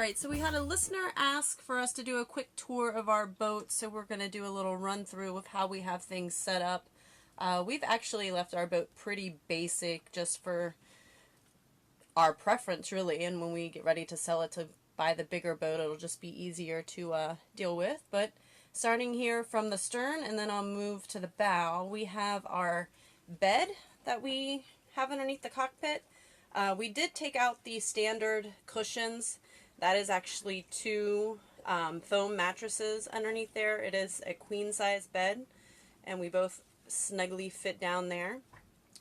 Alright, so we had a listener ask for us to do a quick tour of our boat, so we're going to do a little run through of how we have things set up. We've actually left our boat pretty basic just for our preference, really, and when we get ready to sell it to buy the bigger boat, it'll just be easier to deal with. But starting here from the stern, and then I'll move to the bow, we have our bed that we have underneath the cockpit. We did take out the standard cushions. That is actually two foam mattresses underneath there. It is a queen size bed, and we both snugly fit down there.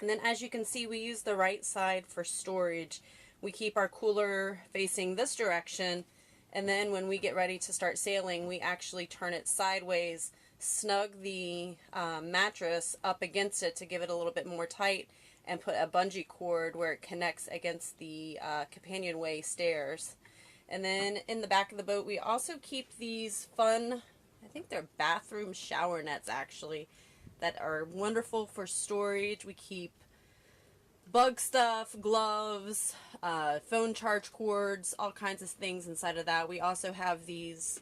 And then as you can see, we use the right side for storage. We keep our cooler facing this direction, and then when we get ready to start sailing, we actually turn it sideways, snug the mattress up against it to give it a little bit more tight, and put a bungee cord where it connects against the companionway stairs. And then in the back of the boat, we also keep these fun, I think they're bathroom shower nets actually, that are wonderful for storage. We keep bug stuff, gloves, phone charge cords, all kinds of things inside of that. We also have these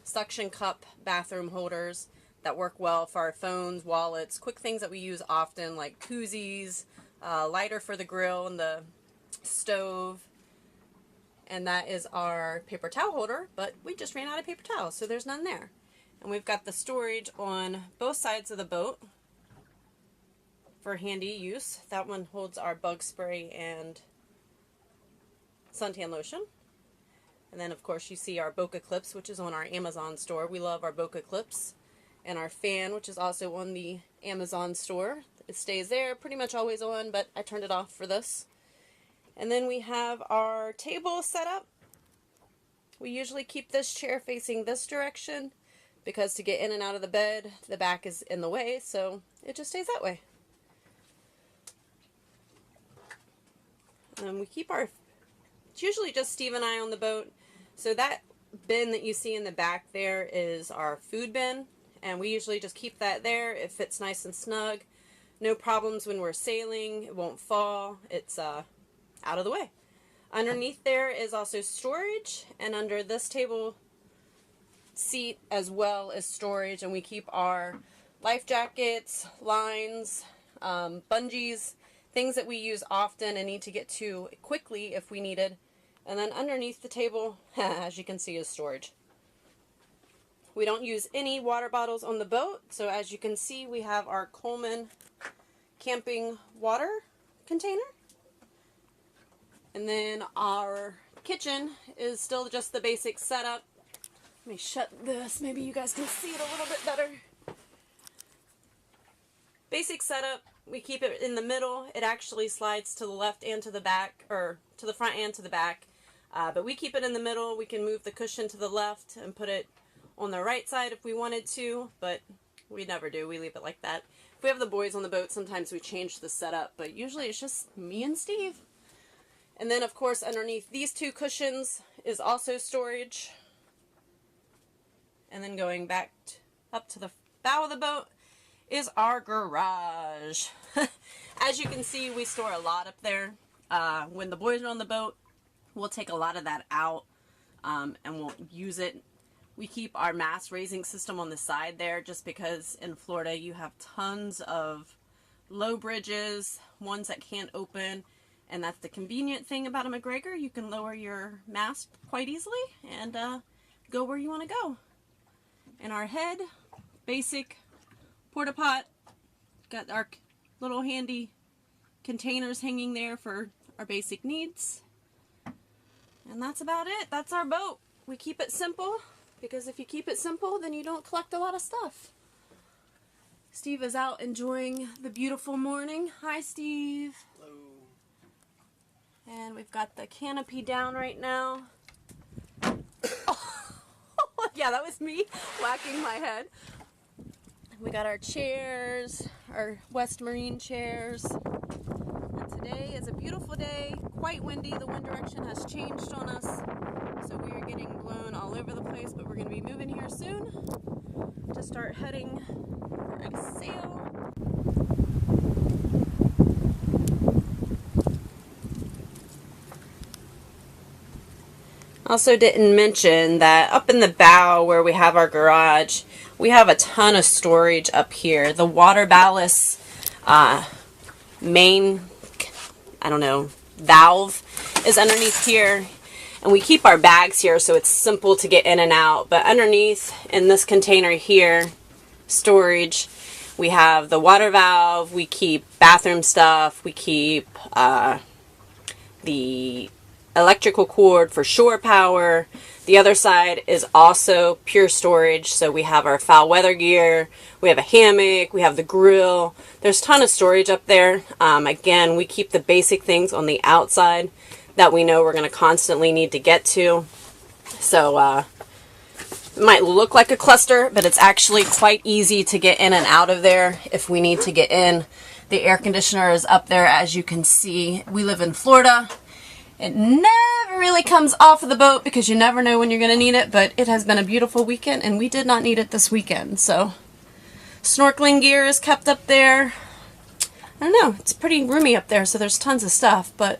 suction cup bathroom holders that work well for our phones, wallets, quick things that we use often like koozies, lighter for the grill and the stove. And that is our paper towel holder, but we just ran out of paper towels, so there's none there. And we've got the storage on both sides of the boat for handy use. That one holds our bug spray and suntan lotion. And then of course you see our Boca clips, which is on our Amazon store. We love our Boca clips. And our fan, which is also on the Amazon store. It stays there, pretty much always on, but I turned it off for this. And then we have our table set up. We usually keep this chair facing this direction because to get in and out of the bed, the back is in the way, so it just stays that way. And we keep our, it's usually just Steve and I on the boat. So that bin that you see in the back there is our food bin. And we usually just keep that there. It fits nice and snug. No problems when we're sailing. It won't fall. It's out of the way. Underneath there is also storage, and under this table seat as well as storage, and we keep our life jackets, lines, bungees, things that we use often and need to get to quickly if we needed. And then underneath the table, as you can see, is storage. We don't use any water bottles on the boat, so as you can see, we have our Coleman camping water container. And then our kitchen is still just the basic setup. Let me shut this, maybe you guys can see it a little bit better. Basic setup, we keep it in the middle. It actually slides to the left and to the back, or to the front and to the back. But we keep it in the middle. We can move the cushion to the left and put it on the right side if we wanted to, but we never do. We leave it like that. If we have the boys on the boat, sometimes we change the setup, but usually it's just me and Steve. And then, of course, underneath these two cushions is also storage. And then going back up to the bow of the boat is our garage. As you can see, we store a lot up there. When the boys are on the boat, we'll take a lot of that out and we'll use it. We keep our mast raising system on the side there just because in Florida you have tons of low bridges, ones that can't open. And that's the convenient thing about a MacGregor. You can lower your mast quite easily and go where you want to go. And our head, basic porta pot. Got our little handy containers hanging there for our basic needs. And that's about it. That's our boat. We keep it simple because if you keep it simple, then you don't collect a lot of stuff. Steve is out enjoying the beautiful morning. Hi, Steve. Hello. And we've got the canopy down right now. Oh, yeah, that was me whacking my head. We got our chairs, our West Marine chairs. And today is a beautiful day, quite windy. The wind direction has changed on us. So we are getting blown all over the place, but we're going to be moving here soon to start heading for a sail. Also didn't mention that up in the bow where we have our garage, we have a ton of storage up here. The water ballast main, I don't know, valve is underneath here. And we keep our bags here so it's simple to get in and out. But underneath in this container here, storage, we have the water valve, we keep bathroom stuff, we keep the electrical cord for shore power. The other side is also pure storage, so we have our foul weather gear, we have a hammock, we have the grill. There's a ton of storage up there. Again, we keep the basic things on the outside that we know we're going to constantly need to get to. So it might look like a cluster, but it's actually quite easy to get in and out of there if we need to get in. The air conditioner is up there, as you can see. We live in Florida. It never really comes off of the boat because you never know when you're going to need it, but it has been a beautiful weekend and we did not need it this weekend. So snorkeling gear is kept up there. I don't know, it's pretty roomy up there, so there's tons of stuff, but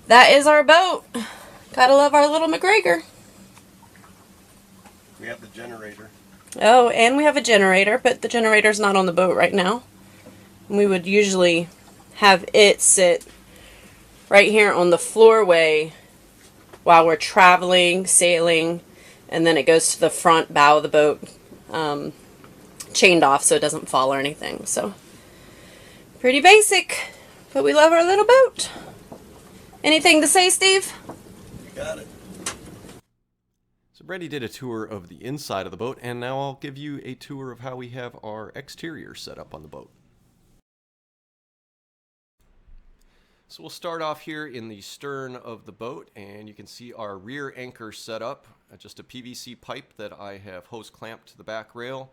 that is our boat. Gotta love our little MacGregor. We have the generator. Oh, and we have a generator, but the generator's not on the boat right now. We would usually have it sit right here on the floorway while we're traveling, sailing, and then it goes to the front bow of the boat, chained off so it doesn't fall or anything. So pretty basic, but we love our little boat. Anything to say, Steve? Got it. So Brady did a tour of the inside of the boat, and now I'll give you a tour of how we have our exterior set up on the boat. So we'll start off here in the stern of the boat, and you can see our rear anchor set up. Just a PVC pipe that I have hose clamped to the back rail,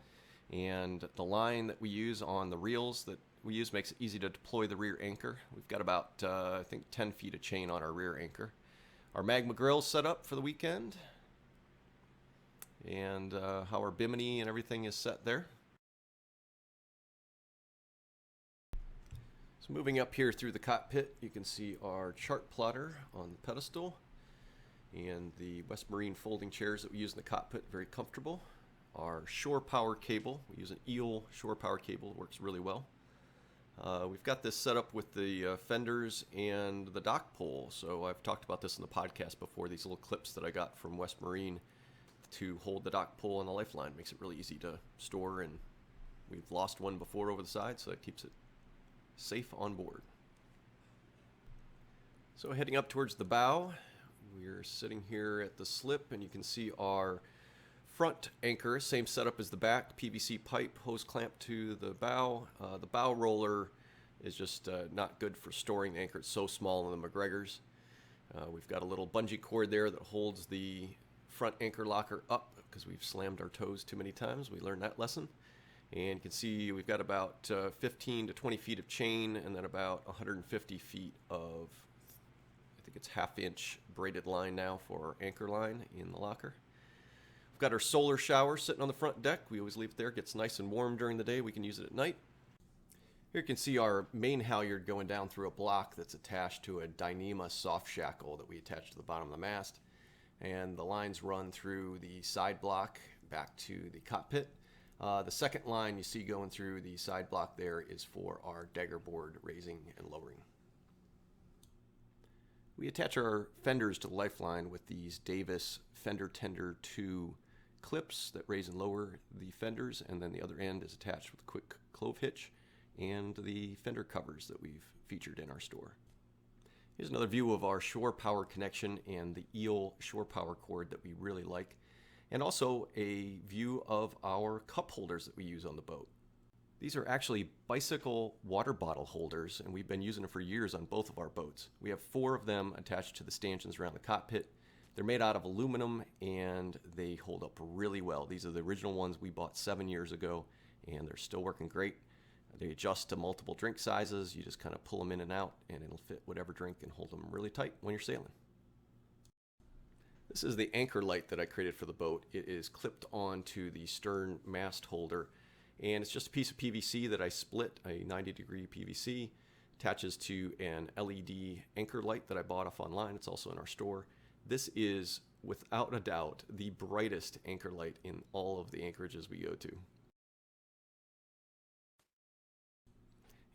and the line that we use on the reels that we use makes it easy to deploy the rear anchor. We've got about, I think, 10 feet of chain on our rear anchor. Our magma grill set up for the weekend, and how our bimini and everything is set there. So moving up here through the cockpit, you can see our chart plotter on the pedestal and the West Marine folding chairs that we use in the cockpit, very comfortable. Our shore power cable, we use an eel shore power cable, works really well. We've got this set up with the fenders and the dock pole. So I've talked about this in the podcast before, these little clips that I got from West Marine to hold the dock pole and the lifeline. Makes it really easy to store, and we've lost one before over the side, so it keeps it safe on board. So heading up towards the bow, we're sitting here at the slip, and you can see our front anchor, same setup as the back, PVC pipe, hose clamp to the bow. The bow roller is just not good for storing the anchor. It's so small in the MacGregors. We've got a little bungee cord there that holds the front anchor locker up because we've slammed our toes too many times. We learned that lesson. And you can see we've got about 15 to 20 feet of chain, and then about 150 feet of, I think it's half-inch braided line now for our anchor line in the locker. We've got our solar shower sitting on the front deck. We always leave it there. It gets nice and warm during the day. We can use it at night. Here you can see our main halyard going down through a block that's attached to a Dyneema soft shackle that we attach to the bottom of the mast. And the lines run through the side block back to the cockpit. The second line you see going through the side block there is for our dagger board raising and lowering. We attach our fenders to the lifeline with these Davis Fender Tender 2 clips that raise and lower the fenders, and then the other end is attached with a quick clove hitch and the fender covers that we've featured in our store. Here's another view of our shore power connection and the eel shore power cord that we really like, and also a view of our cup holders that we use on the boat. These are actually bicycle water bottle holders, and we've been using them for years on both of our boats. We have 4 of them attached to the stanchions around the cockpit. They're made out of aluminum, and they hold up really well. These are the original ones we bought 7 years ago, and they're still working great. They adjust to multiple drink sizes. You just kind of pull them in and out, and it'll fit whatever drink and hold them really tight when you're sailing. This is the anchor light that I created for the boat. It is clipped onto the stern mast holder, and it's just a piece of PVC that I split, a 90-degree PVC, attaches to an LED anchor light that I bought off online. It's also in our store, This is, without a doubt, the brightest anchor light in all of the anchorages we go to.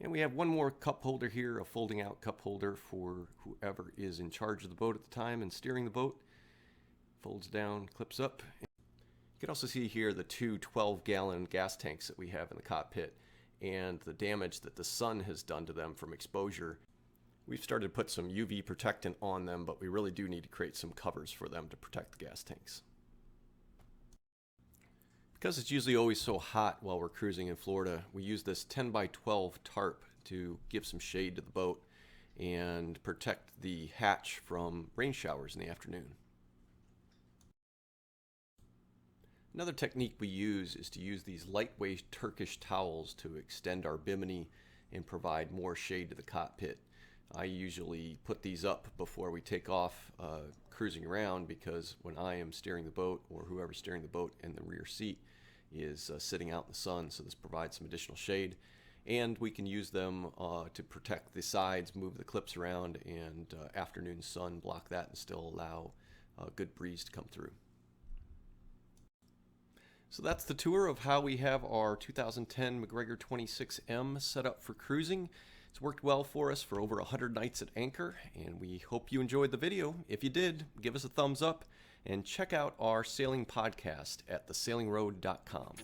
And we have one more cup holder here, a folding out cup holder for whoever is in charge of the boat at the time and steering the boat. Folds down, clips up. You can also see here the two 12-gallon gas tanks that we have in the cockpit and the damage that the sun has done to them from exposure. We've started to put some UV protectant on them, but we really do need to create some covers for them to protect the gas tanks. Because it's usually always so hot while we're cruising in Florida, we use this 10 by 12 tarp to give some shade to the boat and protect the hatch from rain showers in the afternoon. Another technique we use is to use these lightweight Turkish towels to extend our bimini and provide more shade to the cockpit. I usually put these up before we take off cruising around, because when I am steering the boat, or whoever's steering the boat in the rear seat is sitting out in the sun, so this provides some additional shade. And we can use them to protect the sides, move the clips around, and afternoon sun block that and still allow a good breeze to come through. So that's the tour of how we have our 2010 MacGregor 26M set up for cruising. It's worked well for us for over 100 nights at anchor, and we hope you enjoyed the video. If you did, give us a thumbs up and check out our sailing podcast at thesailingroad.com.